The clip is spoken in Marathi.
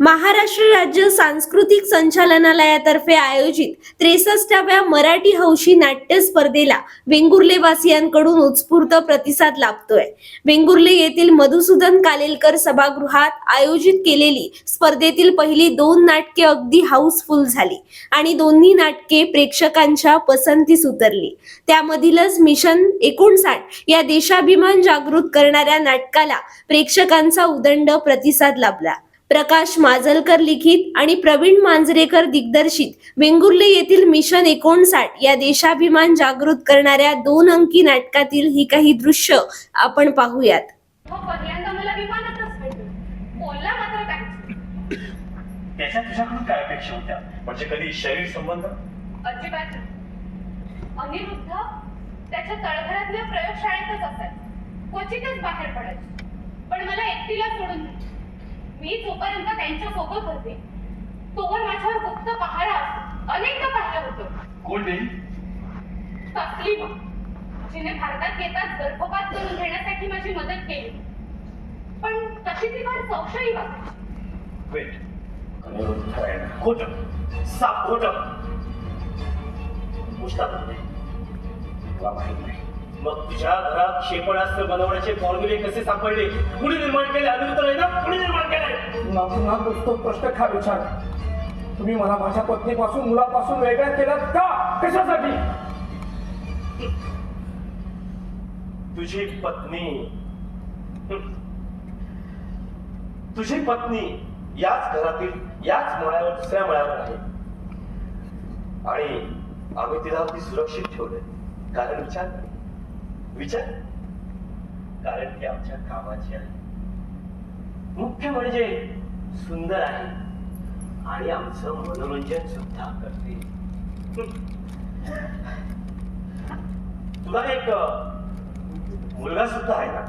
महाराष्ट्र राज्य सांस्कृतिक संचालनालयातर्फे आयोजित 63व्या मराठी हौशी नाट्य स्पर्धेला वेंगुर्ले वासियांकडून उत्स्फूर्त प्रतिसाद लाभतोय. वेंगुर्ले येथील मधुसूदन कालेलकर सभागृहात आयोजित केलेली स्पर्धेतील पहिली 2 नाटके अगदी हाऊसफुल झाली आणि दोन्ही नाटके प्रेक्षकांच्या पसंतीस उतरली. त्यामधीलच मिशन 59 या देशाभिमान जागृत करणाऱ्या नाटकाला प्रेक्षकांचा उदंड प्रतिसाद लाभला. प्रकाश माजलकर लिखित आणि प्रवीण मांजरेकर दिग्दर्शित वेंगुर्ले येथील मिशन 59 या देशाभिमान जागृत करणाऱ्या 2 अंकी नाटकातील ही काही दृश्य आपण पाहूयात. पहिल्यांदा मला विमानातच भेटलो. बोलला मात्र काय? त्याच्या तुझ्याकडून काय अपेक्षा होत्या? म्हणजे कधी शरीर संबंध? अजिबात नाही. अनिरुद्ध त्याच्या तळघरातल्या प्रयोगशाळेतच असायचा. क्वचितच बाहेर पडायचे. पण मला एकटीला सोडून नाही. मी जोपर्यंत त्यांच्या सोबत होते तोवर माझ्यावर गुप्त पहारा अनेकदा पाहिलं होतं. कोण देईल? तस्लीमा, जिने भारतात येताच गर्भपात करून घेण्यासाठी माझी मदत केली. पण तशी ती फार संशयी वाटायची. वेट, अनिरुद्ध आहे. खोटं, साप खोटं. मुस्ताद होते. तुला माहित नाही. मग तुझ्या घरात क्षेपणास्त्र बनवण्याचे फॉर्म्युले कसे सापडले? कुणी निर्माण केले? अनिरुद्ध नाही ना? कुणी निर्माण केले? पुन्हा तो प्रश्न का विचार? तुम्ही मला माझ्या पत्नीपासून मुलापासून वेगळ्या केलात का? कशासाठी? तुझी पत्नी याच घरातील याच मळ्यावर दुसऱ्या मळ्यावर आहे आणि आम्ही तिला अगदी सुरक्षित ठेवले. कारण विचार कारण ती आमच्या कामाची आहे. मुख्य म्हणजे सुंदर आहे आणि आमचं मनोरंजन सुद्धा करते. तुला एक मुलगा सुद्धा आहे ना?